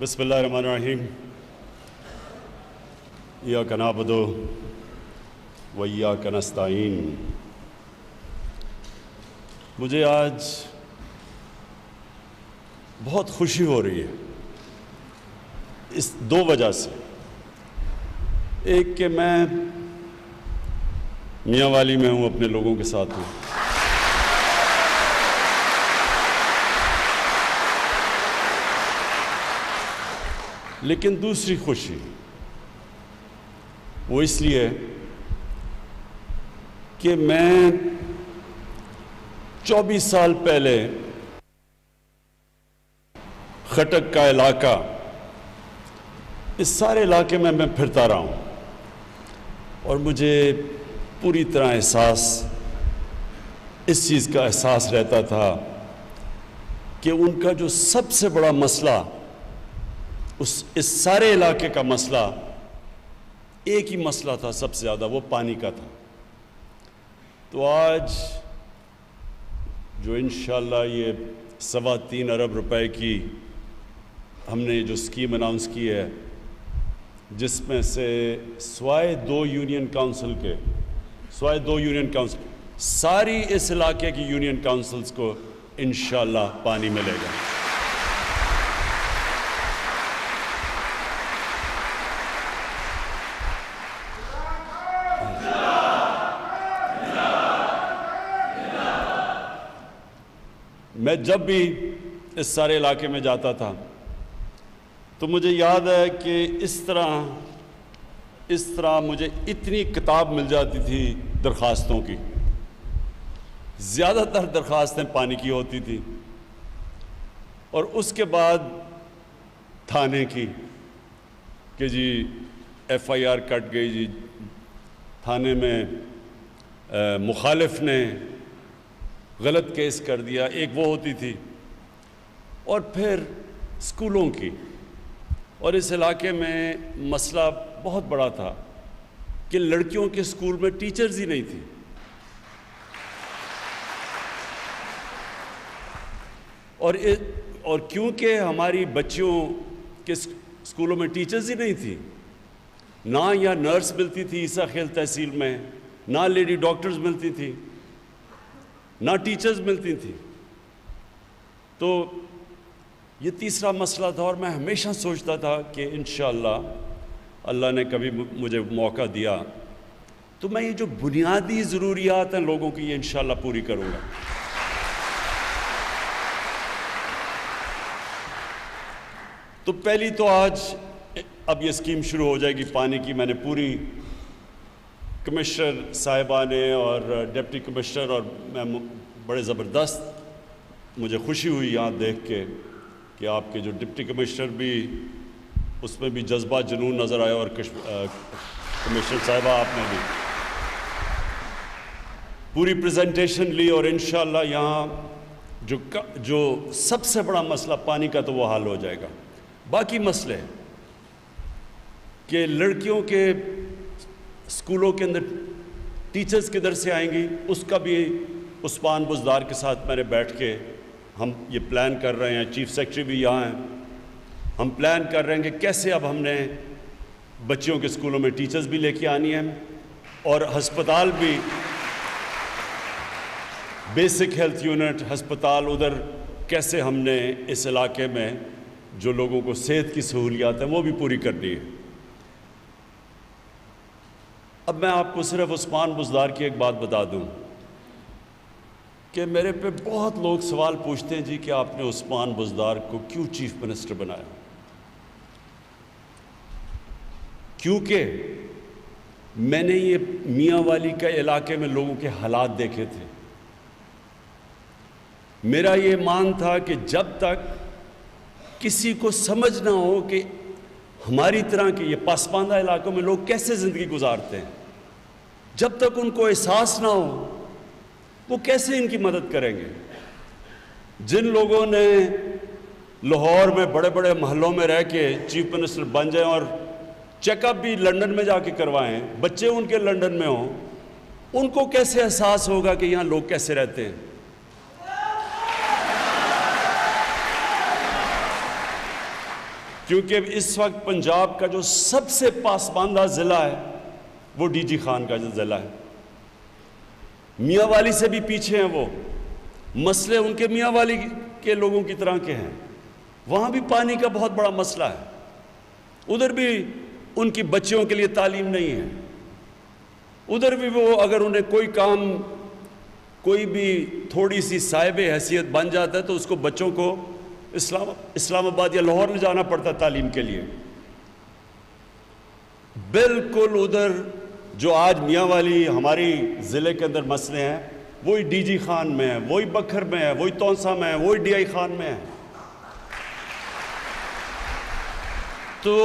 بسم اللہ الرحمن الرحیم ایاک نعبد و ایاک نستعین۔ مجھے آج بہت خوشی ہو رہی ہے اس دو وجہ سے۔ ایک کہ میں میاں والی میں ہوں، اپنے لوگوں کے ساتھ ہوں، لیکن دوسری خوشی وہ اس لیے کہ میں 24 سال پہلے خٹک کا علاقہ، اس سارے علاقے میں پھرتا رہا ہوں اور مجھے پوری طرح اس چیز کا احساس رہتا تھا کہ ان کا جو سب سے بڑا مسئلہ، اس سارے علاقے کا مسئلہ ایک ہی مسئلہ تھا، سب سے زیادہ وہ پانی کا تھا۔ تو آج جو انشاءاللہ یہ 3.25 ارب روپے کی ہم نے جو اسکیم اناؤنس کی ہے، جس میں سے سوائے دو یونین کاؤنسل ساری اس علاقے کی یونین کاؤنسلز کو انشاءاللہ پانی ملے گا۔ میں جب بھی اس سارے علاقے میں جاتا تھا تو مجھے یاد ہے کہ اس طرح مجھے اتنی کتاب مل جاتی تھی درخواستوں کی۔ زیادہ تر درخواستیں پانی کی ہوتی تھی، اور اس کے بعد تھانے کی کہ جی FIR کٹ گئی، جی تھانے میں مخالف نے غلط کیس کر دیا، ایک وہ ہوتی تھی، اور پھر اسکولوں کی۔ اور اس علاقے میں مسئلہ بہت بڑا تھا کہ لڑکیوں کے اسکول میں ٹیچرز ہی نہیں تھی، اور کیونکہ ہماری بچیوں کے اسکولوں میں ٹیچرز ہی نہیں تھی، نہ یا نرس ملتی تھی عیسیٰ خیل تحصیل میں، نہ لیڈی ڈاکٹرز ملتی تھی، نہ ٹیچرز ملتی تھی، تو یہ تیسرا مسئلہ تھا۔ اور میں ہمیشہ سوچتا تھا کہ انشاءاللہ اللہ نے کبھی مجھے موقع دیا تو میں یہ جو بنیادی ضروریات ہیں لوگوں کی، یہ انشاءاللہ پوری کروں گا۔ تو پہلی تو آج اب یہ اسکیم شروع ہو جائے گی پانی کی۔ میں نے پوری کمشنر صاحبہ نے اور ڈپٹی کمشنر، اور میں بڑے زبردست مجھے خوشی ہوئی یہاں دیکھ کے کہ آپ کے جو ڈپٹی کمشنر بھی، اس میں بھی جذبہ جنون نظر آیا، اور کمشنر صاحبہ آپ نے بھی پوری پریزنٹیشن لی، اور انشاءاللہ یہاں جو سب سے بڑا مسئلہ پانی کا تو وہ حل ہو جائے گا۔ باقی مسئلے کہ لڑکیوں کے اسکولوں کے اندر ٹیچرز کدھر سے آئیں گی، اس کا بھی عثمان بزدار کے ساتھ میں نے بیٹھ کے ہم یہ پلان کر رہے ہیں، چیف سیکرٹری بھی یہاں ہیں، ہم پلان کر رہے ہیں کہ کیسے اب ہم نے بچیوں کے اسکولوں میں ٹیچرز بھی لے کے آنی ہیں، اور ہسپتال بھی، بیسک ہیلتھ یونٹ ہسپتال ادھر کیسے ہم نے اس علاقے میں جو لوگوں کو صحت کی سہولیات ہیں وہ بھی پوری کرنی ہے۔ اب میں آپ کو صرف عثمان بزدار کی ایک بات بتا دوں کہ میرے پہ بہت لوگ سوال پوچھتے ہیں، جی کہ آپ نے عثمان بزدار کو کیوں چیف منسٹر بنایا؟ کیونکہ میں نے یہ میاں والی کا علاقے میں لوگوں کے حالات دیکھے تھے۔ میرا یہ مان تھا کہ جب تک کسی کو سمجھ نہ ہو کہ ہماری طرح کے یہ پسماندہ علاقوں میں لوگ کیسے زندگی گزارتے ہیں، جب تک ان کو احساس نہ ہو وہ کیسے ان کی مدد کریں گے؟ جن لوگوں نے لاہور میں بڑے بڑے محلوں میں رہ کے چیف منسٹر بن جائیں اور چیک اپ بھی لنڈن میں جا کے کروائیں، بچے ان کے لنڈن میں ہوں، ان کو کیسے احساس ہوگا کہ یہاں لوگ کیسے رہتے ہیں؟ کیونکہ اس وقت پنجاب کا جو سب سے پسماندہ ضلع ہے وہ ڈی جی خان کا جو ضلع ہے. میاں والی سے بھی پیچھے ہیں وہ. مسئلے ان کے میاں والی کے لوگوں کی طرح کے ہیں. وہاں بھی پانی کا بہت بڑا مسئلہ ہے. ادھر بھی ان کی بچیوں کے لیے تعلیم نہیں ہے. ادھر بھی وہ اگر انہیں کوئی کام، کوئی بھی تھوڑی سی صاحب حیثیت بن جاتا ہے تو اس کو بچوں کو اسلام آباد یا لاہور لے جانا پڑتا ہے تعلیم کے لیے. بالکل ادھر جو آج میاں والی ہماری ضلع کے اندر مسئلے ہیں وہی ڈی جی خان میں ہے، وہی بکھر میں ہے، وہی تونسا میں ہے، وہی ڈی آئی خان میں ہے. تو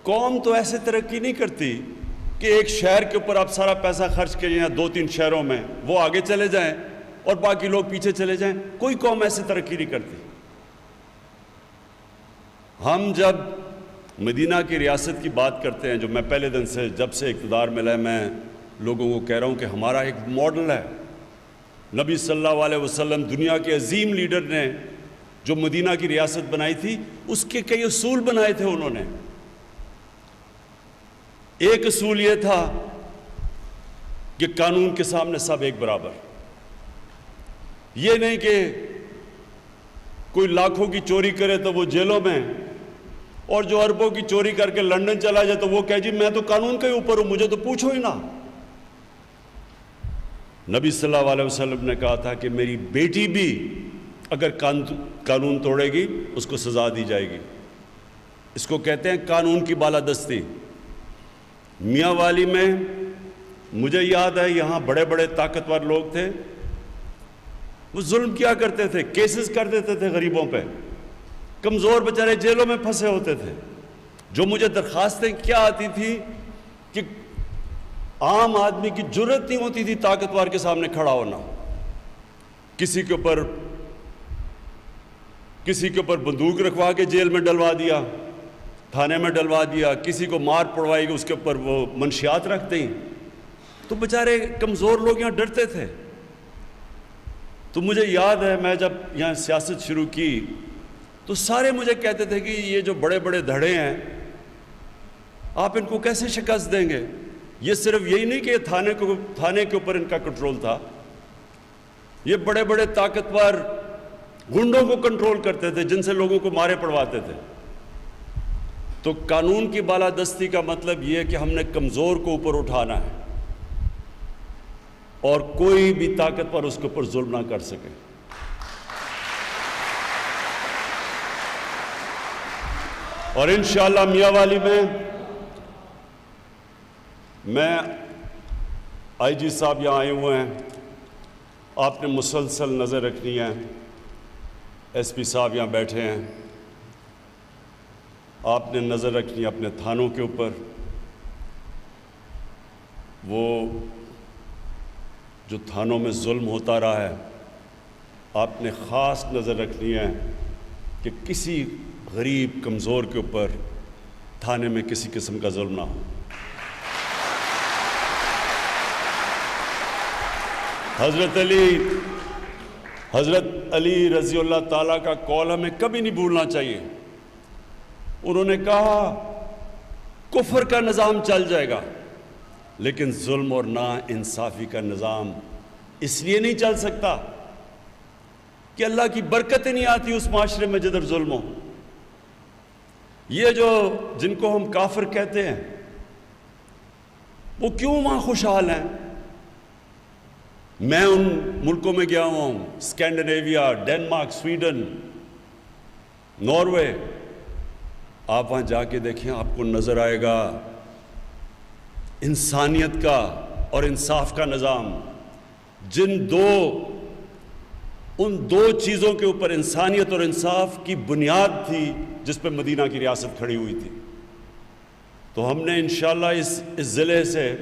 قوم تو ایسے ترقی نہیں کرتی کہ ایک شہر کے اوپر آپ سارا پیسہ خرچ کریں یا 2-3 شہروں میں وہ آگے چلے جائیں اور باقی لوگ پیچھے چلے جائیں. کوئی قوم ایسے ترقی نہیں کرتی. ہم جب مدینہ کی ریاست کی بات کرتے ہیں، جو میں پہلے دن سے جب سے اقتدار ملا ہے میں لوگوں کو کہہ رہا ہوں کہ ہمارا ایک ماڈل ہے. نبی صلی اللہ علیہ وسلم دنیا کے عظیم لیڈر نے جو مدینہ کی ریاست بنائی تھی اس کے کئی اصول بنائے تھے انہوں نے. ایک اصول یہ تھا کہ قانون کے سامنے سب ایک برابر. یہ نہیں کہ کوئی لاکھوں کی چوری کرے تو وہ جیلوں میں، اور جو اربوں کی چوری کر کے لندن چلا جائے تو وہ کہے جی میں تو قانون کے اوپر ہوں، مجھے تو پوچھو ہی نہ. نبی صلی اللہ علیہ وسلم نے کہا تھا کہ میری بیٹی بھی اگر قانون توڑے گی اس کو سزا دی جائے گی. اس کو کہتے ہیں قانون کی بالادستی. میاں والی میں مجھے یاد ہے یہاں بڑے بڑے طاقتور لوگ تھے، وہ ظلم کیا کرتے تھے، کیسز کر دیتے تھے غریبوں پہ. کمزور بیچارے جیلوں میں پھنسے ہوتے تھے. جو مجھے درخواستیں کیا آتی تھی کہ عام آدمی کی جرت نہیں ہوتی تھی طاقتور کے سامنے کھڑا ہونا. کسی کے اوپر بندوق رکھوا کے جیل میں ڈلوا دیا، تھانے میں ڈلوا دیا. کسی کو مار پڑوائی گی اس کے اوپر وہ منشیات رکھ دیں. تو بیچارے کمزور لوگ یہاں ڈرتے تھے. تو مجھے یاد ہے میں جب یہاں سیاست شروع کی تو سارے مجھے کہتے تھے کہ یہ جو بڑے بڑے دھڑے ہیں آپ ان کو کیسے شکست دیں گے. یہ صرف یہی نہیں کہ تھانے کے اوپر ان کا کنٹرول تھا، یہ بڑے بڑے طاقتور گنڈوں کو کنٹرول کرتے تھے جن سے لوگوں کو مارے پڑواتے تھے. تو قانون کی بالادستی کا مطلب یہ ہے کہ ہم نے کمزور کو اوپر اٹھانا ہے اور کوئی بھی طاقتور اس کے اوپر ظلم نہ کر سکے. اور انشاءاللہ میاں والی میں آئی جی صاحب یہاں آئے ہوئے ہیں، آپ نے مسلسل نظر رکھنی ہے. ایس پی صاحب یہاں بیٹھے ہیں، آپ نے نظر رکھنی ہے اپنے تھانوں کے اوپر. وہ جو تھانوں میں ظلم ہوتا رہا ہے آپ نے خاص نظر رکھنی ہے کہ کسی غریب کمزور کے اوپر تھانے میں کسی قسم کا ظلم نہ ہو. حضرت علی رضی اللہ تعالیٰ کا قول ہمیں کبھی نہیں بھولنا چاہیے. انہوں نے کہا کفر کا نظام چل جائے گا لیکن ظلم اور نا انصافی کا نظام اس لیے نہیں چل سکتا کہ اللہ کی برکتیں نہیں آتی اس معاشرے میں جدھر ظلم ہو. یہ جو جن کو ہم کافر کہتے ہیں وہ کیوں وہاں خوشحال ہیں؟ میں ان ملکوں میں گیا ہوا ہوں، اسکینڈینیویا، ڈینمارک، سویڈن، ناروے. آپ وہاں جا کے دیکھیں آپ کو نظر آئے گا انسانیت کا اور انصاف کا نظام. ان دو چیزوں کے اوپر انسانیت اور انصاف کی بنیاد تھی جس پہ مدینہ کی ریاست کھڑی ہوئی تھی. تو ہم نے انشاءاللہ اس ضلع سے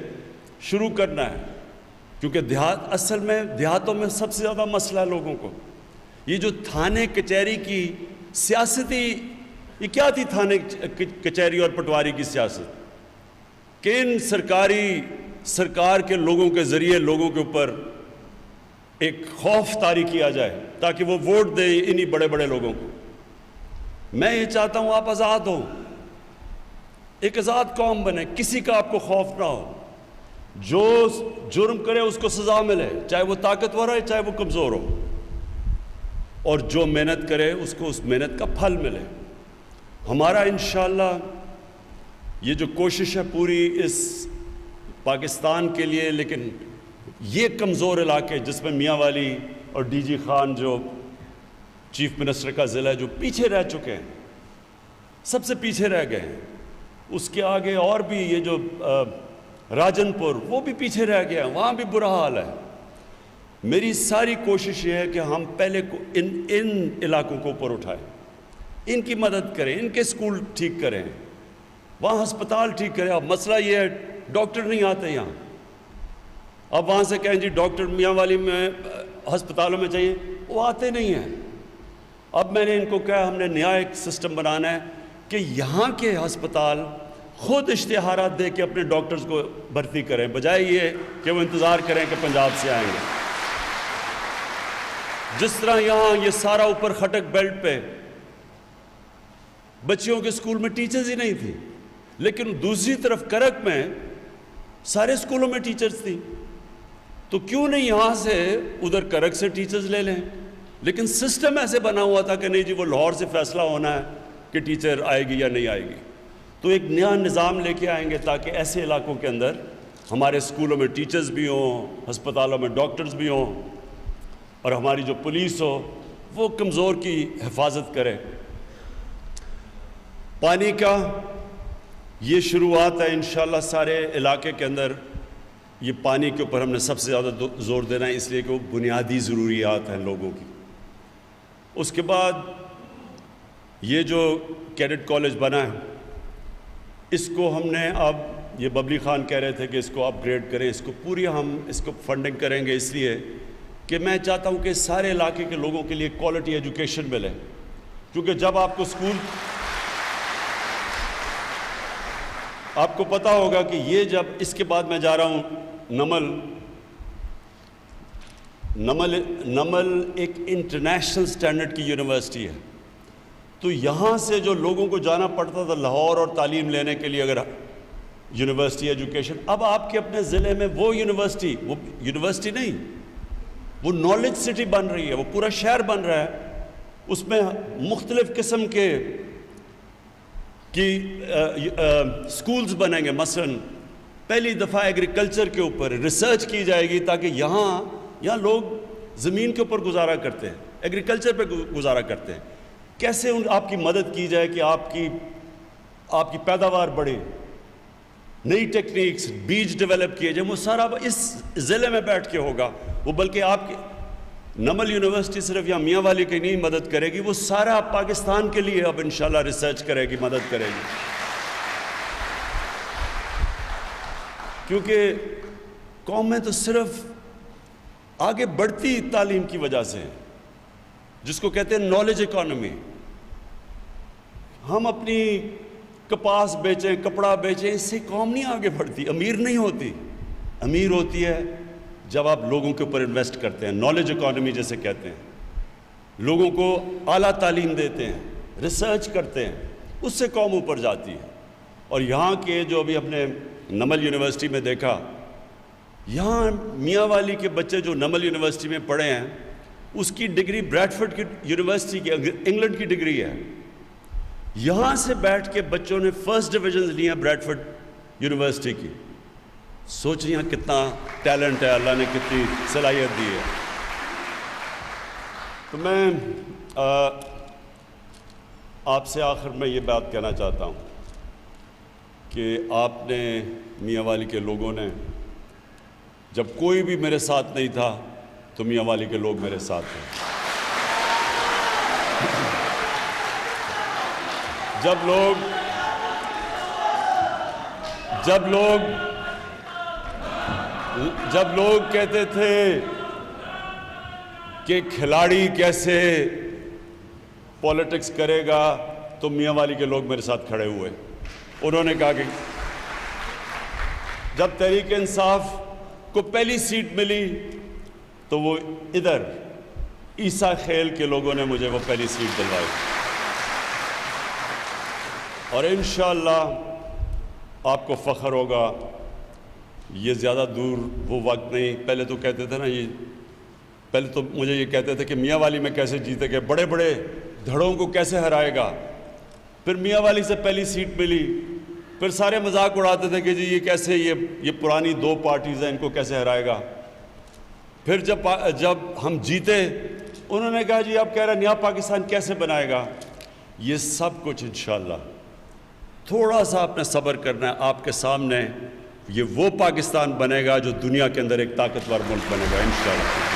شروع کرنا ہے کیونکہ اصل میں دیہاتوں میں سب سے زیادہ مسئلہ ہے لوگوں کو. یہ جو تھانے کچہری کی سیاستی، یہ کیا تھی تھانے کچہری اور پٹواری کی سیاست کہ ان سرکار کے لوگوں کے ذریعے لوگوں کے اوپر ایک خوف طاری کیا جائے تاکہ وہ ووٹ دیں انہی بڑے بڑے لوگوں کو. میں یہ چاہتا ہوں آپ آزاد ہوں، ایک آزاد قوم بنے، کسی کا آپ کو خوف نہ ہو، جو جرم کرے اس کو سزا ملے، چاہے وہ طاقتور ہے چاہے وہ کمزور ہو، اور جو محنت کرے اس کو اس محنت کا پھل ملے۔ ہمارا انشاءاللہ یہ جو کوشش ہے پوری اس پاکستان کے لیے، لیکن یہ کمزور علاقے جس میں میاں والی اور ڈی جی خان جو چیف منسٹر کا ضلع ہے جو پیچھے رہ چکے ہیں، سب سے پیچھے رہ گئے ہیں، اس کے آگے اور بھی یہ جو راجن پور وہ بھی پیچھے رہ گیا ہے، وہاں بھی برا حال ہے۔ میری ساری کوشش یہ ہے کہ ہم پہلے ان علاقوں کو اوپر اٹھائیں، ان کی مدد کریں، ان کے سکول ٹھیک کریں، وہاں ہسپتال ٹھیک کریں۔ اب مسئلہ یہ ہے ڈاکٹر نہیں آتے یہاں، اب وہاں سے کہیں جی ڈاکٹر میاں والی میں ہسپتالوں میں چاہیے، وہ آتے نہیں ہیں۔ اب میں نے ان کو کہا ہم نے نیا ایک سسٹم بنانا ہے کہ یہاں کے ہسپتال خود اشتہارات دے کے اپنے ڈاکٹرز کو بھرتی کریں، بجائے یہ کہ وہ انتظار کریں کہ پنجاب سے آئیں گے۔ جس طرح یہاں یہ سارا اوپر خٹک بیلٹ پہ بچیوں کے سکول میں ٹیچرز ہی نہیں تھی، لیکن دوسری طرف کرک میں سارے سکولوں میں ٹیچرز تھی، تو کیوں نہیں یہاں سے ادھر کرک سے ٹیچرز لے لیں؟ لیکن سسٹم ایسے بنا ہوا تھا کہ نہیں جی وہ لاہور سے فیصلہ ہونا ہے کہ ٹیچر آئے گی یا نہیں آئے گی۔ تو ایک نیا نظام لے کے آئیں گے تاکہ ایسے علاقوں کے اندر ہمارے سکولوں میں ٹیچرز بھی ہوں، ہسپتالوں میں ڈاکٹرز بھی ہوں، اور ہماری جو پولیس ہو وہ کمزور کی حفاظت کرے۔ پانی کا یہ شروعات ہے انشاءاللہ سارے علاقے کے اندر، یہ پانی کے اوپر ہم نے سب سے زیادہ زور دینا ہے، اس لیے کہ وہ بنیادی ضروریات ہیں لوگوں کی۔ اس کے بعد یہ جو کیڈٹ کالج بنا ہے اس کو ہم نے اب، یہ ببلی خان کہہ رہے تھے کہ اس کو اپ گریڈ کریں، اس کو پوری ہم اس کو فنڈنگ کریں گے، اس لیے کہ میں چاہتا ہوں کہ سارے علاقے کے لوگوں کے لیے کوالٹی ایجوکیشن ملے، کیونکہ جب آپ کو سکول، آپ کو پتہ ہوگا کہ یہ جب اس کے بعد میں جا رہا ہوں نمل ایک انٹرنیشنل سٹینڈرڈ کی یونیورسٹی ہے، تو یہاں سے جو لوگوں کو جانا پڑتا تھا لاہور اور تعلیم لینے کے لیے اگر یونیورسٹی ایجوکیشن، اب آپ کے اپنے ضلع میں وہ یونیورسٹی نہیں، وہ نالج سٹی بن رہی ہے، وہ پورا شہر بن رہا ہے، اس میں مختلف قسم کے سکولز بنیں گے۔ مثلا پہلی دفعہ ایگریکلچر کے اوپر ریسرچ کی جائے گی تاکہ یہاں لوگ زمین کے اوپر گزارا کرتے ہیں، ایگریکلچر پہ گزارا کرتے ہیں، کیسے آپ کی مدد کی جائے کہ آپ کی پیداوار بڑھے، نئی ٹیکنیکس، بیج ڈیولپ کیے جائیں، وہ سارا اس ضلع میں بیٹھ کے ہوگا۔ وہ بلکہ آپ کی نمل یونیورسٹی صرف یا میاں والی کی نہیں مدد کرے گی، وہ سارا پاکستان کے لیے اب انشاءاللہ ریسرچ کرے گی، مدد کرے گی، کیونکہ قومیں تو صرف آگے بڑھتی تعلیم کی وجہ سے، جس کو کہتے ہیں نالج اکانومی۔ ہم اپنی کپاس بیچیں، کپڑا بیچیں، اس سے قوم نہیں آگے بڑھتی، امیر نہیں ہوتی۔ امیر ہوتی ہے جب آپ لوگوں کے اوپر انویسٹ کرتے ہیں، نالج اکانومی جیسے کہتے ہیں، لوگوں کو اعلیٰ تعلیم دیتے ہیں، ریسرچ کرتے ہیں، اس سے قوم اوپر جاتی ہے۔ اور یہاں کے جو ابھی ہم نے نمل یونیورسٹی میں دیکھا، یہاں میاں والی کے بچے جو نمل یونیورسٹی میں پڑھے ہیں، اس کی ڈگری بریڈفورڈ کی یونیورسٹی کی، انگلینڈ کی ڈگری ہے، یہاں سے بیٹھ کے بچوں نے فرسٹ ڈویژنز لی ہیں بریڈفورڈ یونیورسٹی کی۔ سوچیے کتنا ٹیلنٹ ہے، اللہ نے کتنی صلاحیت دی ہے۔ تو میں آپ سے آخر میں یہ بات کہنا چاہتا ہوں کہ آپ نے، میاں والی کے لوگوں نے، جب کوئی بھی میرے ساتھ نہیں تھا تو میاں والی کے لوگ میرے ساتھ ہیں۔ جب لوگ کہتے تھے کہ کھلاڑی کیسے پولیٹکس کرے گا، تو میاں والی کے لوگ میرے ساتھ کھڑے ہوئے۔ انہوں نے کہا کہ جب تحریک انصاف کو پہلی سیٹ ملی تو وہ ادھر عیسیٰ خیل کے لوگوں نے مجھے وہ پہلی سیٹ دلوائی۔ اور انشاءاللہ آپ کو فخر ہوگا. یہ زیادہ دور وہ وقت نہیں. پہلے تو کہتے تھے نا پہلے تو مجھے یہ کہتے تھے کہ میاں والی میں کیسے جیتے گے, بڑے بڑے دھڑوں کو کیسے ہرائے گا. پھر میاں والی سے پہلی سیٹ ملی, پھر سارے مذاق اڑاتے تھے کہ جی یہ کیسے, یہ پرانی 2 پارٹیز ہیں, ان کو کیسے ہرائے گا. پھر جب ہم جیتے انہوں نے کہا جی آپ کہہ رہے نیا پاکستان کیسے بنائے گا. یہ سب کچھ انشاءاللہ تھوڑا سا آپ نے صبر کرنا ہے. آپ کے سامنے یہ وہ پاکستان بنے گا جو دنیا کے اندر ایک طاقتور ملک بنے گا انشاءاللہ.